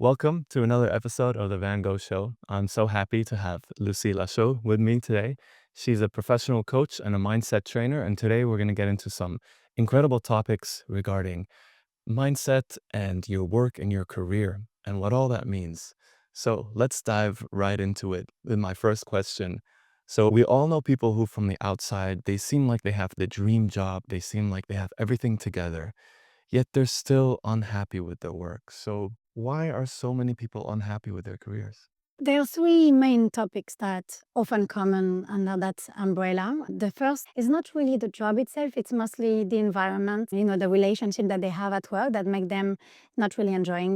Welcome to another episode of the Van Gogh Show. I'm so happy to have Lucie Lachaux with me today. She's a professional coach and a mindset trainer, and today we're going to get into some incredible topics regarding mindset and your work and your career and what all that means. So let's dive right into it with my first question. So we all know people who from the outside, they seem like they have the dream job, they seem like they have everything together, yet they're still unhappy with their work. So why are so many people unhappy with their careers? There are three main topics that often come under that umbrella. The first is not really the job itself, it's mostly the environment, the relationship that they have at work that make them not really enjoying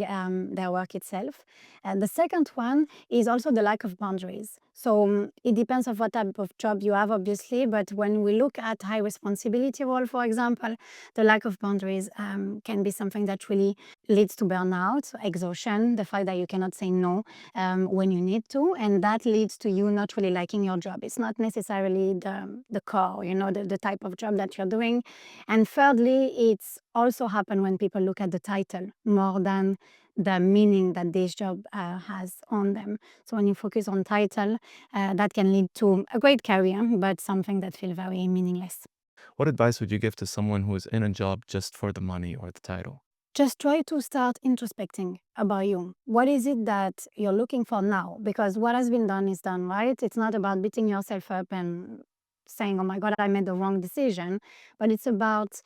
their work itself. And the second one is also the lack of boundaries. So it depends on what type of job you have, obviously, but when we look at high responsibility role, for example, the lack of boundaries can be something that really leads to burnout, exhaustion, the fact that you cannot say no when you need to, and that leads to you not really liking your job. It's not necessarily the core, the type of job that you're doing. And thirdly, it's also happen when people look at the title more than the meaning that this job has on them. So when you focus on title, that can lead to a great career, but something that feels very meaningless. What advice would you give to someone who is in a job just for the money or the title? Just try to start introspecting about you. What is it that you're looking for now? Because what has been done is done, right? It's not about beating yourself up and saying, oh my God, I made the wrong decision. But it's about,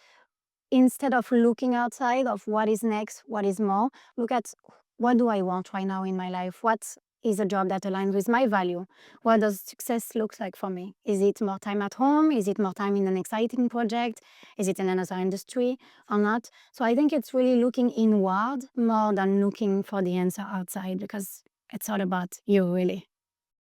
instead of looking outside of what is next, what is more, look at what do I want right now in my life? What is a job that aligns with my value? What does success look like for me? Is it more time at home? Is it more time in an exciting project? Is it in another industry or not? So I think it's really looking inward more than looking for the answer outside, because it's all about you, really.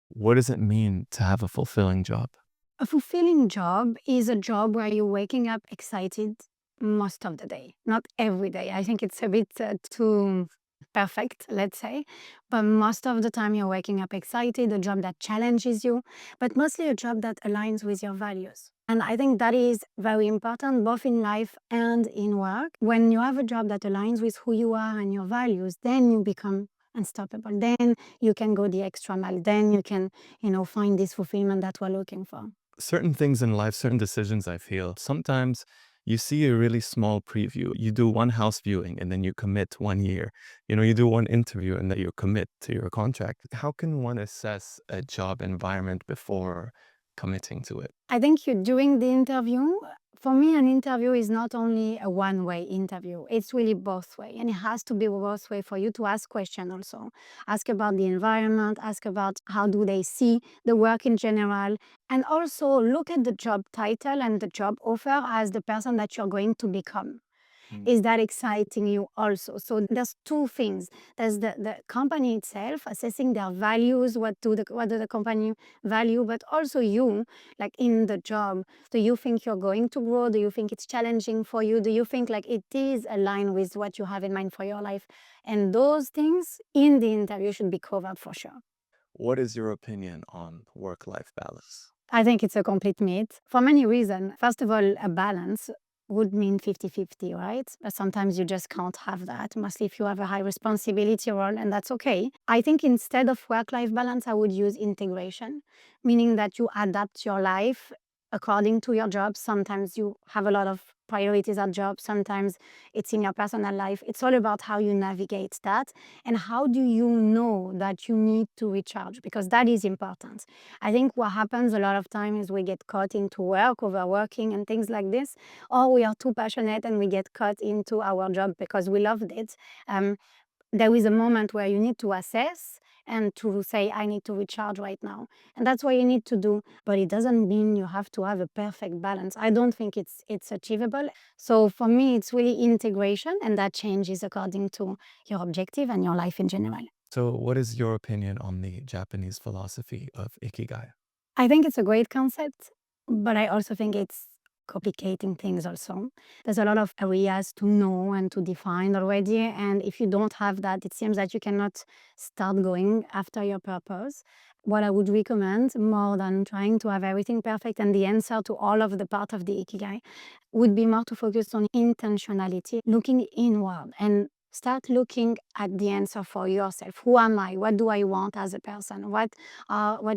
What does it mean to have a fulfilling job? A fulfilling job is a job where you're waking up excited most of the day, not every day. I think it's a bit too perfect, let's say. But most of the time, you're waking up excited, a job that challenges you, but mostly a job that aligns with your values. And I think that is very important, both in life and in work. When you have a job that aligns with who you are and your values, then you become unstoppable. Then you can go the extra mile. Then you can, find this fulfillment that we're looking for. Certain things in life, certain decisions, I feel, sometimes you see a really small preview. You do one house viewing and then you commit 1 year. You do one interview and then you commit to your contract. How can one assess a job environment before committing to it? I think you doing the interview, for me, an interview is not only a one-way interview. It's really both way. And it has to be both way for you to ask questions also. Ask about the environment, ask about how do they see the work in general. And also look at the job title and the job offer as the person that you're going to become. Mm. Is that exciting you also? So there's two things. There's the company itself, assessing their values, what do the company value, but also you, like in the job. Do you think you're going to grow? Do you think it's challenging for you? Do you think like it is aligned with what you have in mind for your life? And those things in the interview should be covered for sure. What is your opinion on work-life balance? I think it's a complete myth for many reasons. First of all, a balance would mean 50-50, right? But sometimes you just can't have that, mostly if you have a high responsibility role, and that's okay. I think instead of work-life balance, I would use integration, meaning that you adapt your life according to your job. Sometimes you have a lot of priorities at job, sometimes it's in your personal life. It's all about how you navigate that and how do you know that you need to recharge, because that is important. I think what happens a lot of times is we get caught into work, overworking and things like this, or we are too passionate and we get caught into our job because we loved it. There is a moment where you need to assess and to say, I need to recharge right now. And that's what you need to do. But it doesn't mean you have to have a perfect balance. I don't think it's achievable. So for me, it's really integration, and that changes according to your objective and your life in general. So, what is your opinion on the Japanese philosophy of Ikigai? I think it's a great concept, but I also think it's complicating things also. There's a lot of areas to know and to define already, and if you don't have that, it seems that you cannot start going after your purpose. What I would recommend, more than trying to have everything perfect and the answer to all of the part of the Ikigai, would be more to focus on intentionality, looking inward and Start looking at the answer for yourself. Who am I? What do I want as a person? What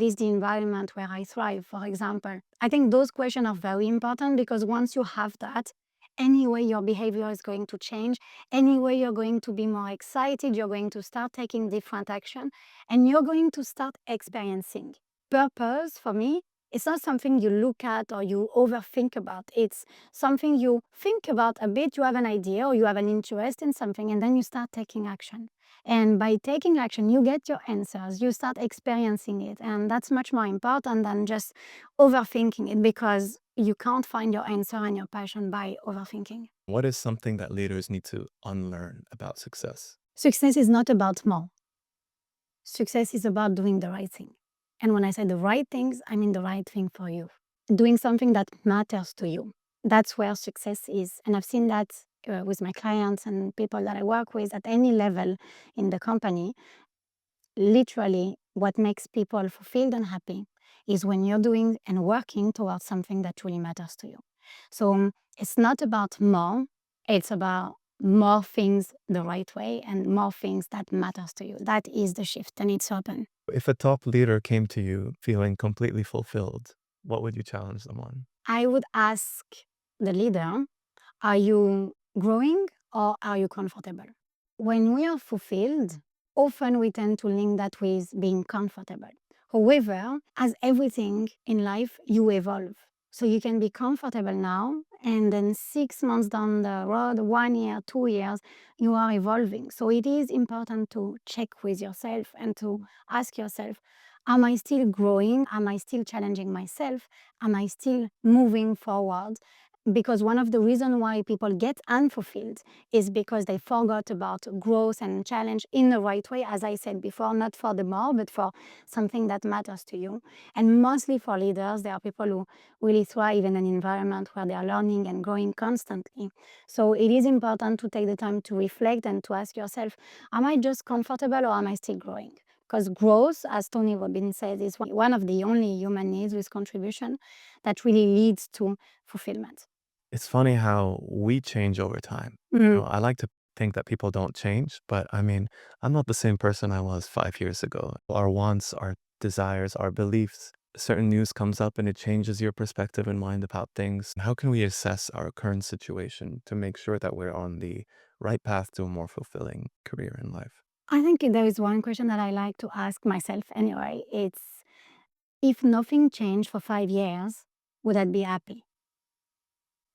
is the environment where I thrive, for example? I think those questions are very important because once you have that, anyway your behavior is going to change. Anyway, you're going to be more excited. You're going to start taking different action and you're going to start experiencing. Purpose for me, it's not something you look at or you overthink about. It's something you think about a bit, you have an idea or you have an interest in something, and then you start taking action. And by taking action, you get your answers, you start experiencing it. And that's much more important than just overthinking it because you can't find your answer and your passion by overthinking. What is something that leaders need to unlearn about success? Success is not about more. Success is about doing the right thing. And when I say the right things, I mean the right thing for you. Doing something that matters to you. That's where success is. And I've seen that with my clients and people that I work with at any level in the company. Literally, what makes people fulfilled and happy is when you're doing and working towards something that truly matters to you. So it's not about more, it's about more things the right way and more things that matters to you. That is the shift and it's open. If a top leader came to you feeling completely fulfilled, what would you challenge them on? I would ask the leader, are you growing or are you comfortable? When we are fulfilled, often we tend to link that with being comfortable. However, as everything in life, you evolve. So you can be comfortable now, and then 6 months down the road, 1 year, 2 years, you are evolving. So it is important to check with yourself and to ask yourself, am I still growing? Am I still challenging myself? Am I still moving forward? Because one of the reasons why people get unfulfilled is because they forgot about growth and challenge in the right way, as I said before, not for the more, but for something that matters to you. And mostly for leaders, there are people who really thrive in an environment where they are learning and growing constantly. So it is important to take the time to reflect and to ask yourself, am I just comfortable or am I still growing? Because growth, as Tony Robbins says, is one of the only human needs with contribution that really leads to fulfillment. It's funny how we change over time. I like to think that people don't change, but I mean, I'm not the same person I was 5 years ago. Our wants, our desires, our beliefs, certain news comes up and it changes your perspective and mind about things. How can we assess our current situation to make sure that we're on the right path to a more fulfilling career in life? I think there is one question that I like to ask myself anyway. It's, if nothing changed for 5 years, would I be happy?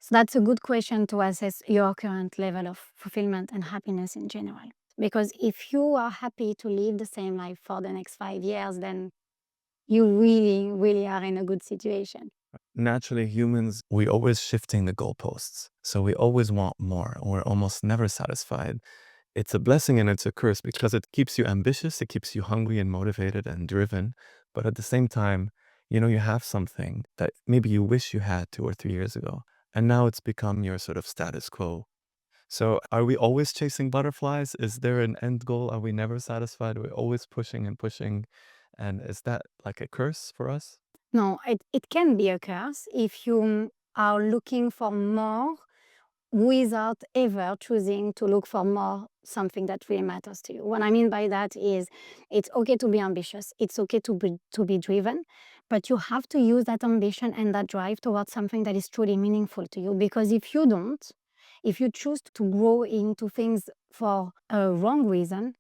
So that's a good question to assess your current level of fulfillment and happiness in general. Because if you are happy to live the same life for the next 5 years, then you really, really are in a good situation. Naturally, humans, we always shifting the goalposts. So we always want more. We're almost never satisfied. It's a blessing and it's a curse because it keeps you ambitious, it keeps you hungry and motivated and driven. But at the same time, you have something that maybe you wish you had 2 or 3 years ago. And now it's become your sort of status quo. So are we always chasing butterflies? Is there an end goal? Are we never satisfied? We're always pushing and pushing. And is that like a curse for us? No, it can be a curse if you are looking for more without ever choosing to look for more, something that really matters to you. What I mean by that is it's okay to be ambitious, it's okay to be driven, but you have to use that ambition and that drive towards something that is truly meaningful to you. Because if you don't, if you choose to grow into things for a wrong reason,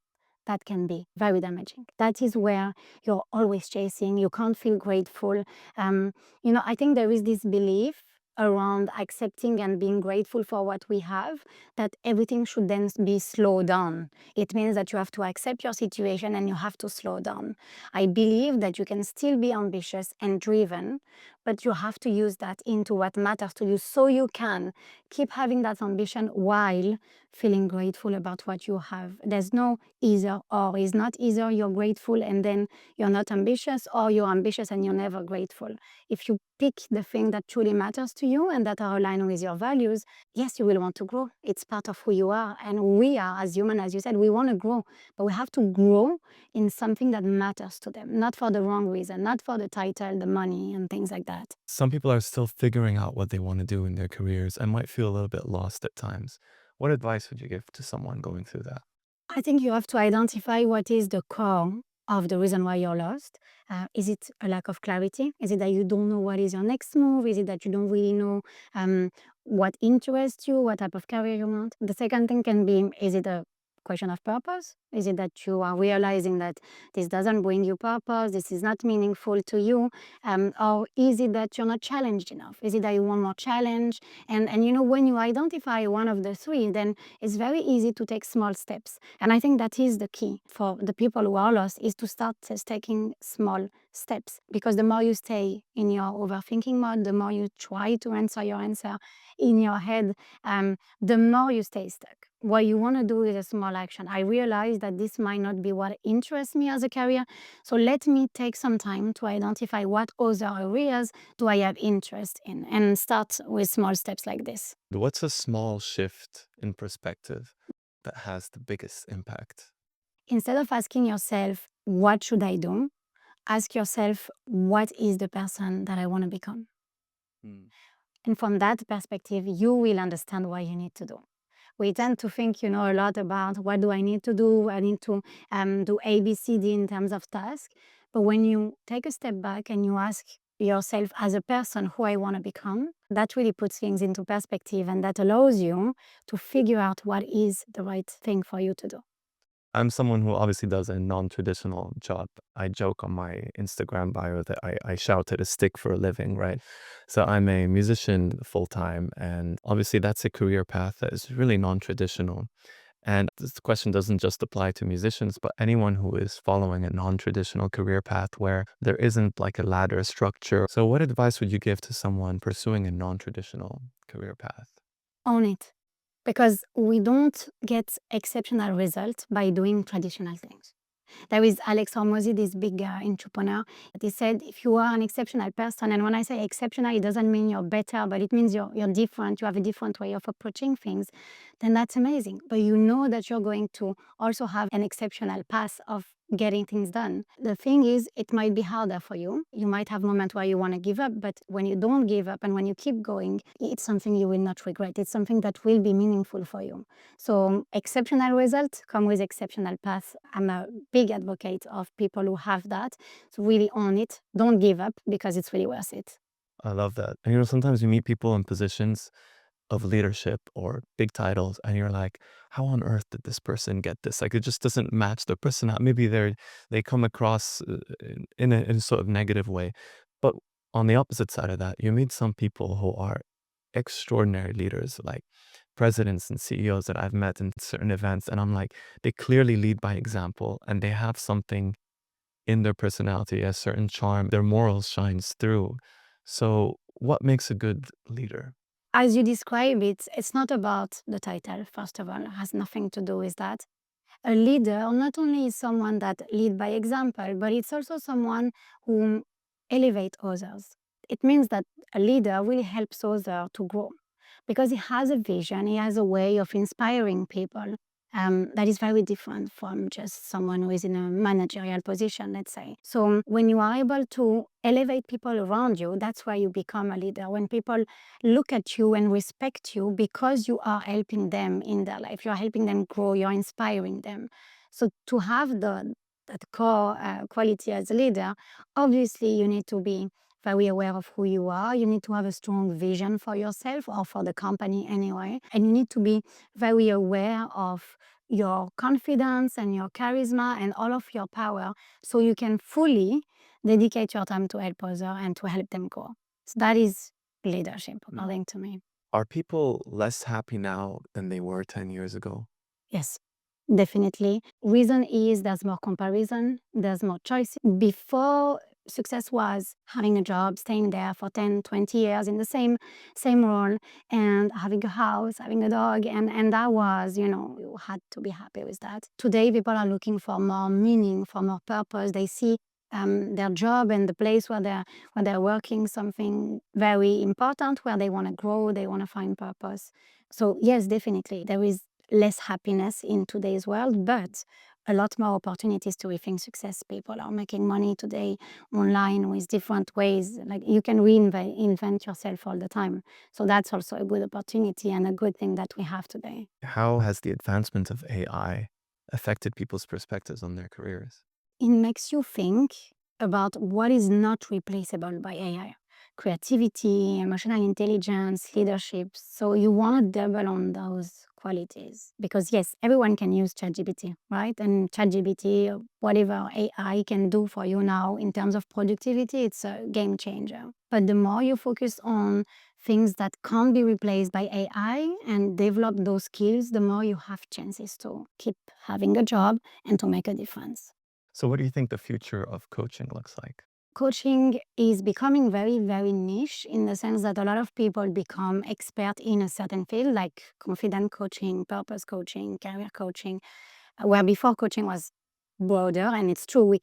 that can be very damaging. That is where you're always chasing, you can't feel grateful. I think there is this belief around accepting and being grateful for what we have, that everything should then be slowed down. It means that you have to accept your situation and you have to slow down. I believe that you can still be ambitious and driven, but you have to use that into what matters to you so you can keep having that ambition while feeling grateful about what you have. There's no either or. It's not either you're grateful and then you're not ambitious, or you're ambitious and you're never grateful. If you pick the thing that truly matters to you and that are aligned with your values, yes, you will want to grow. It's part of who you are. And we are, as human, as you said, we want to grow, but we have to grow in something that matters to them, not for the wrong reason, not for the title, the money, and things like that. Some people are still figuring out what they want to do in their careers and might feel a little bit lost at times. What advice would you give to someone going through that? I think you have to identify what is the core of the reason why you're lost. Is it a lack of clarity? Is it that you don't know what is your next move? Is it that you don't really know what interests you, what type of career you want? The second thing can be, is it a question of purpose? Is it that you are realizing that this doesn't bring you purpose, this is not meaningful to you? Or is it that you're not challenged enough? Is it that you want more challenge? And you know, when you identify one of the three, then it's very easy to take small steps. And I think that is the key for the people who are lost, is to start just taking small steps. Because the more you stay in your overthinking mode, the more you try to answer your answer in your head, the more you stay stuck. What you want to do is a small action. I realize that this might not be what interests me as a career, so let me take some time to identify what other areas do I have interest in, and start with small steps like this. What's a small shift in perspective that has the biggest impact? Instead of asking yourself, what should I do? Ask yourself, what is the person that I want to become? Mm. And from that perspective, you will understand what you need to do. We tend to think, a lot about what do I need to do? I need to do A, B, C, D in terms of task. But when you take a step back and you ask yourself as a person who I want to become, that really puts things into perspective, and that allows you to figure out what is the right thing for you to do. I'm someone who obviously does a non-traditional job. I joke on my Instagram bio that I shout at a stick for a living, right? So I'm a musician full time, and obviously that's a career path that is really non-traditional. And this question doesn't just apply to musicians, but anyone who is following a non-traditional career path where there isn't like a ladder structure. So what advice would you give to someone pursuing a non-traditional career path? Own it. Because we don't get exceptional results by doing traditional things. There is Alex Hormozy, this big entrepreneur. He said, if you are an exceptional person, and when I say exceptional, it doesn't mean you're better, but it means you're different, you have a different way of approaching things, then that's amazing. But you know that you're going to also have an exceptional path of getting things done. The thing is, it might be harder for you. You might have moments where you want to give up, but when you don't give up and when you keep going, it's something you will not regret. It's something that will be meaningful for you. So exceptional results come with exceptional paths. I'm a big advocate of people who have that. So really own it. Don't give up, because it's really worth it. I love that. And sometimes you meet people in positions of leadership or big titles, and you're like, how on earth did this person get this? Like, it just doesn't match their personality. Maybe they come across in a sort of negative way. But on the opposite side of that, you meet some people who are extraordinary leaders, like presidents and CEOs that I've met in certain events, and I'm like, they clearly lead by example, and they have something in their personality, a certain charm. Their morals shines through. So, what makes a good leader? As you describe it, it's not about the title, first of all. It has nothing to do with that. A leader not only is someone that lead by example, but it's also someone who elevate others. It means that a leader really helps others to grow, because he has a vision, he has a way of inspiring people that is very different from just someone who is in a managerial position, let's say. So when you are able to elevate people around you, that's why you become a leader. When people look at you and respect you because you are helping them in their life, you're helping them grow, you're inspiring them. So to have that core quality as a leader, obviously you need to be very aware of who you are. You need to have a strong vision for yourself or for the company anyway. And you need to be very aware of your confidence and your charisma and all of your power, so you can fully dedicate your time to help others and to help them grow. So that is leadership, Mm. according to me. Are people less happy now than they were 10 years ago? Yes, definitely. Reason is there's more comparison, there's more choice. Before, success was having a job, staying there for 10, 20 years in the same role, and having a house, having a dog, and that was, you had to be happy with that. Today, people are looking for more meaning, for more purpose. They see their job and the place where they're working something very important, where they want to grow, they want to find purpose. So yes, definitely, there is less happiness in today's world, but a lot more opportunities to rethink success. People are making money today online with different ways. Like you can invent yourself all the time. So that's also a good opportunity and a good thing that we have today. How has the advancement of AI affected people's perspectives on their careers? It makes you think about what is not replaceable by AI. Creativity, emotional intelligence, leadership. So you want to double on those qualities. Because yes, everyone can use ChatGPT, right? And ChatGPT, or whatever AI can do for you now in terms of productivity, it's a game changer. But the more you focus on things that can't be replaced by AI and develop those skills, the more you have chances to keep having a job and to make a difference. So, what do you think the future of coaching looks like? Coaching is becoming very, very niche in the sense that a lot of people become expert in a certain field, like confident coaching, purpose coaching, career coaching, where before coaching was broader. And it's true, we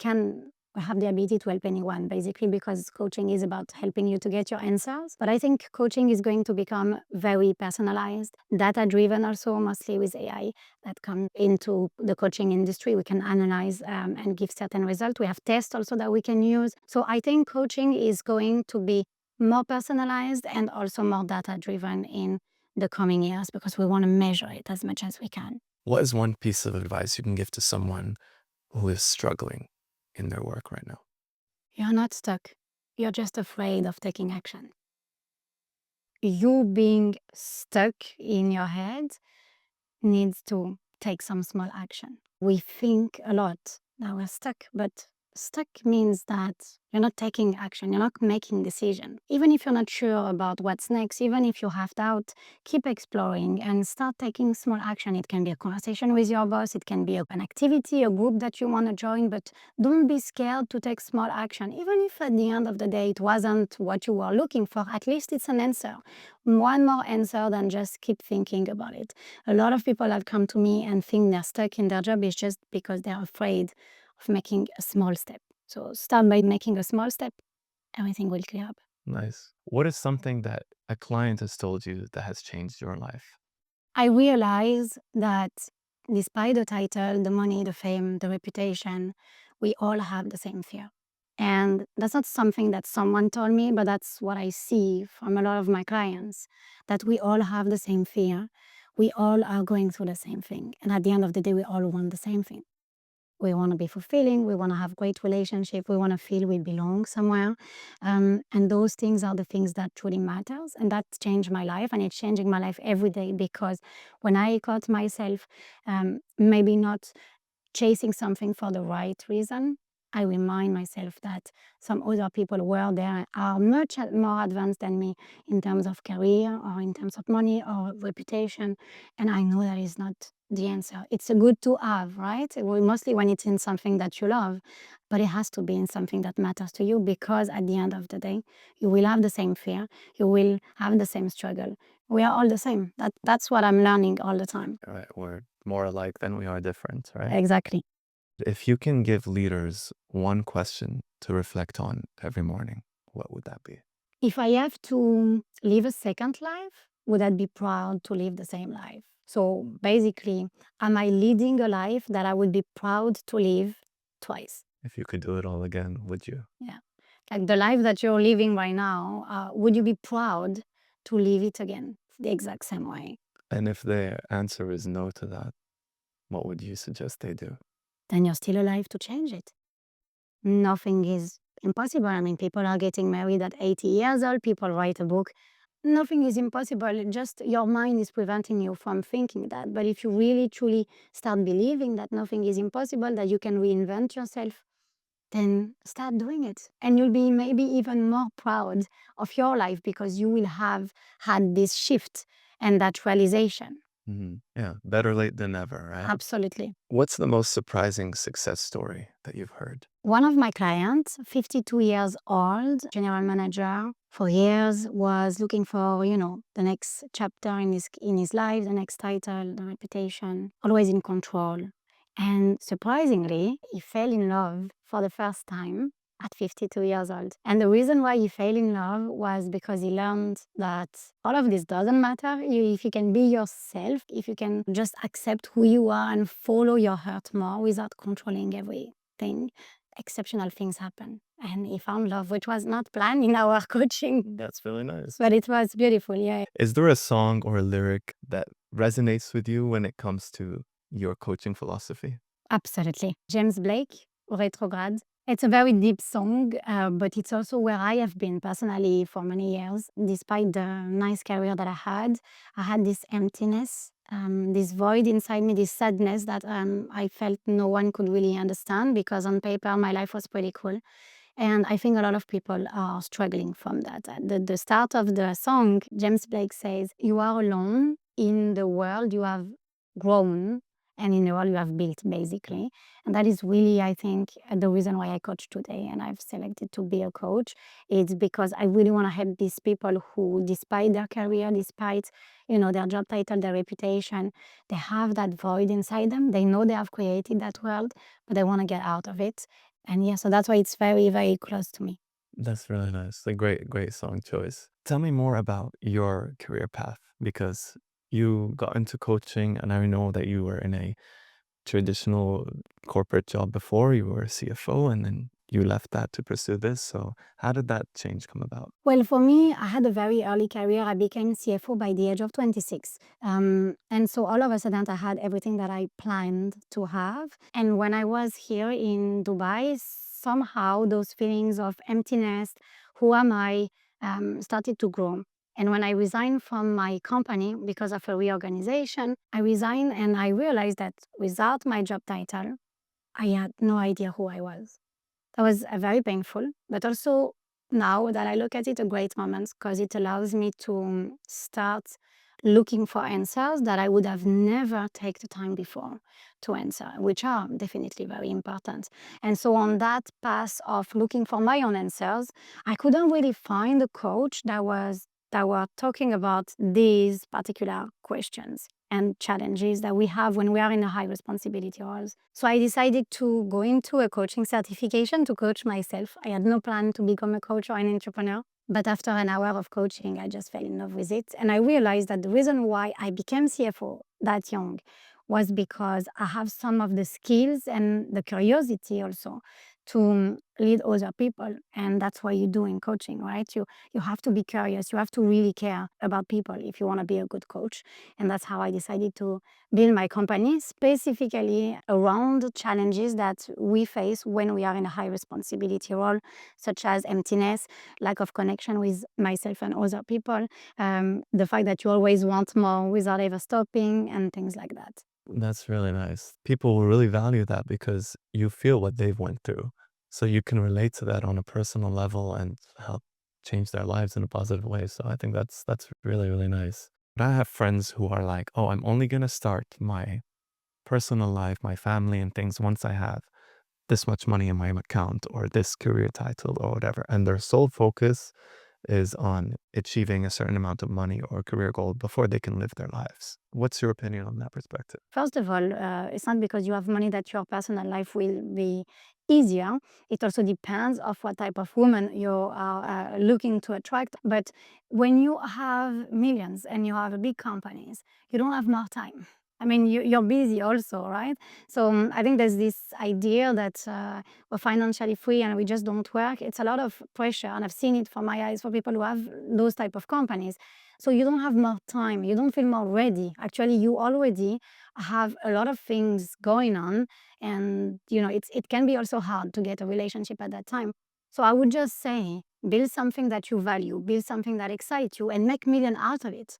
have the ability to help anyone, basically, because coaching is about helping you to get your answers. But I think coaching is going to become very personalized, data-driven also, mostly with AI that come into the coaching industry. We can analyze and give certain results. We have tests also that we can use. So I think coaching is going to be more personalized and also more data-driven in the coming years because we want to measure it as much as we can. What is one piece of advice you can give to someone who is struggling in their work right now? You're not stuck. You're just afraid of taking action. You being stuck in your head needs to take some small action. We think a lot that we're stuck, but stuck means that you're not taking action, you're not making decision. Even if you're not sure about what's next, even if you have doubt, keep exploring and start taking small action. It can be a conversation with your boss, it can be an activity, a group that you want to join, but don't be scared to take small action. Even if at the end of the day it wasn't what you were looking for, at least it's an answer. One more answer than just keep thinking about it. A lot of people have come to me and think they're stuck in their job is just because they're afraid of making a small step. So start by making a small step, everything will clear up. Nice. What is something that a client has told you that has changed your life? I realize that despite the title, the money, the fame, the reputation, we all have the same fear. And that's not something that someone told me, but that's what I see from a lot of my clients, that we all have the same fear. We all are going through the same thing. And at the end of the day, we all want the same thing. We want to be fulfilling. We want to have great relationship. We want to feel we belong somewhere. And those things are the things that truly matters. And that changed my life. And it's changing my life every day because when I caught myself, maybe not chasing something for the right reason, I remind myself that some other people were there are much more advanced than me in terms of career or in terms of money or reputation. And I know that is not the answer. It's a good to have, right? Well, mostly when it's in something that you love, but it has to be in something that matters to you because at the end of the day, you will have the same fear, you will have the same struggle. We are all the same. That's what I'm learning all the time. All right, we're more alike than we are different, right? Exactly. If you can give leaders one question to reflect on every morning, what would that be? If I have to live a second life, would I be proud to live the same life? So basically, am I leading a life that I would be proud to live twice? If you could do it all again, would you? Yeah. Like the life that you're living right now, would you be proud to live it again the exact same way? And if the answer is no to that, what would you suggest they do? Then you're still alive to change it. Nothing is impossible. I mean, people are getting married at 80 years old, people write a book. Nothing is impossible. Just your mind is preventing you from thinking that. But if you really truly start believing that nothing is impossible, that you can reinvent yourself, then start doing it. And you'll be maybe even more proud of your life because you will have had this shift and that realization. Yeah, better late than never, right? Absolutely. What's the most surprising success story that you've heard? One of my clients, 52 years old, general manager for years, was looking for, the next chapter in his life, the next title, the reputation, always in control. And surprisingly, he fell in love for the first time at 52 years old. And the reason why he fell in love was because he learned that all of this doesn't matter. If you can be yourself, if you can just accept who you are and follow your heart more without controlling everything, exceptional things happen. And he found love, which was not planned in our coaching, That's really nice. but it was beautiful, yeah. Is there a song or a lyric that resonates with you when it comes to your coaching philosophy? Absolutely. James Blake, Retrograde. It's a very deep song, but it's also where I have been personally for many years. Despite the nice career that I had this emptiness, this void inside me, this sadness that I felt no one could really understand because on paper my life was pretty cool. And I think a lot of people are struggling from that. The start of the song, James Blake says, "You are alone in the world you have grown and in the world you have built," basically. And that is really, I think, the reason why I coach today and I've selected to be a coach. It's because I really want to help these people who, despite their career, despite, their job title, their reputation, they have that void inside them. They know they have created that world, but they want to get out of it. And yeah, so that's why it's very, very close to me. That's really nice. A great song choice. Tell me more about your career path because you got into coaching and I know that you were in a traditional corporate job before. You were a CFO and then you left that to pursue this. So how did that change come about? Well, for me, I had a very early career. I became CFO by the age of 26. And so all of a sudden, I had everything that I planned to have. And when I was here in Dubai, somehow those feelings of emptiness, who am I, started to grow. And when I resigned from my company because of a reorganization, I resigned and I realized that without my job title, I had no idea who I was. That was very painful, but also now that I look at it, a great moment because it allows me to start looking for answers that I would have never take the time before to answer, which are definitely very important. And so on that path of looking for my own answers, I couldn't really find a coach that were talking about these particular questions and challenges that we have when we are in a high responsibility roles. So I decided to go into a coaching certification to coach myself. I had no plan to become a coach or an entrepreneur. But after an hour of coaching, I just fell in love with it. And I realized that the reason why I became CFO that young was because I have some of the skills and the curiosity also to lead other people. And that's what you do in coaching, right? You have to be curious. You have to really care about people if you want to be a good coach. And that's how I decided to build my company, specifically around challenges that we face when we are in a high responsibility role, such as emptiness, lack of connection with myself and other people, the fact that you always want more without ever stopping, and things like that. That's really nice. People will really value that because you feel what they've went through. So you can relate to that on a personal level and help change their lives in a positive way. So I think that's really nice. But I have friends who are like, "Oh, I'm only going to start my personal life, my family and things once I have this much money in my account or this career title or whatever." And their sole focus is on achieving a certain amount of money or career goal before they can live their lives. What's your opinion on that perspective? First of all, it's not because you have money that your personal life will be easier. It also depends of what type of woman you are looking to attract. But when you have millions and you have big companies, you don't have more time. I mean, you're busy also, right? So I think there's this idea that we're financially free and we just don't work. It's a lot of pressure, and I've seen it from my eyes for people who have those type of companies. So you don't have more time, you don't feel more ready. Actually, you already have a lot of things going on, and it can be also hard to get a relationship at that time. So I would just say build something that you value, build something that excites you, and make million out of it.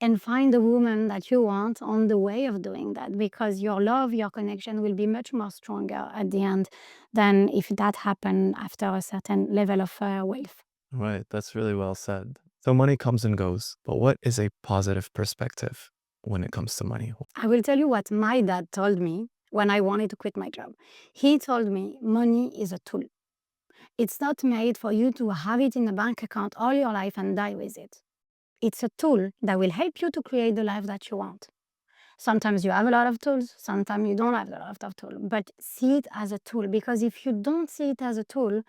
And find the woman that you want on the way of doing that, because your love, your connection will be much more stronger at the end than if that happened after a certain level of wealth. Right, that's really well said. So money comes and goes, but what is a positive perspective when it comes to money? I will tell you what my dad told me when I wanted to quit my job. He told me money is a tool. It's not made for you to have it in a bank account all your life and die with it. It's a tool that will help you to create the life that you want. Sometimes you have a lot of tools, sometimes you don't have a lot of tools, but see it as a tool, because if you don't see it as a tool,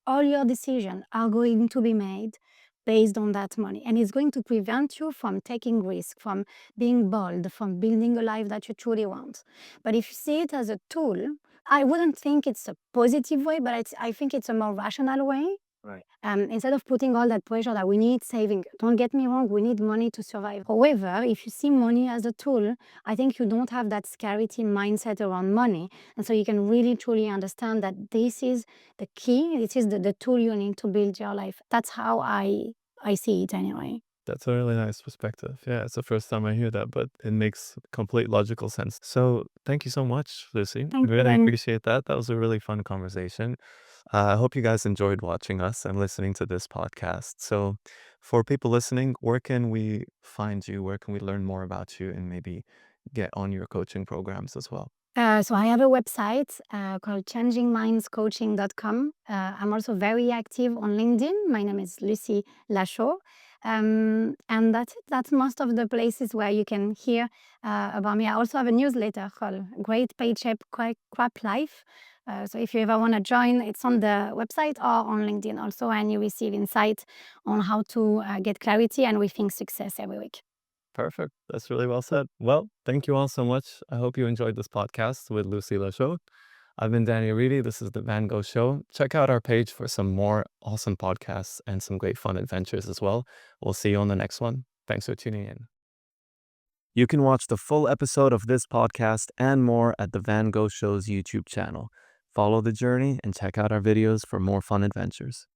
all your decisions are going to be made based on that money. And it's going to prevent you from taking risk, from being bold, from building a life that you truly want. But if you see it as a tool, I wouldn't think it's a positive way, but I think it's a more rational way. Right. Instead of putting all that pressure that we need saving. Don't get me wrong, we need money to survive. However, if you see money as a tool, I think you don't have that scarcity mindset around money. And so you can really truly understand that this is the key, this is the tool you need to build your life. That's how I see it anyway. That's a really nice perspective. Yeah, it's the first time I hear that, but it makes complete logical sense. So thank you so much, Lucy. Thank you, Really and appreciate that. That was a really fun conversation. I hope you guys enjoyed watching us and listening to this podcast. So for people listening, where can we find you? Where can we learn more about you and maybe get on your coaching programs as well? So I have a website called changingmindscoaching.com. I'm also very active on LinkedIn. My name is Lucie Lachaux. And that's it. That's most of the places where you can hear about me. I also have a newsletter called Great Paycheck Crap Life. So if you ever want to join, it's on the website or on LinkedIn also, and you receive insight on how to get clarity and rethink success every week. Perfect. That's really well said. Well, thank you all so much. I hope you enjoyed this podcast with Lucie Lachaux. I've been Danny Reedy. This is the Van Gogh Show. Check out our page for some more awesome podcasts and some great fun adventures as well. We'll see you on the next one. Thanks for tuning in. You can watch the full episode of this podcast and more at the Van Gogh Show's YouTube channel. Follow the journey and check out our videos for more fun adventures.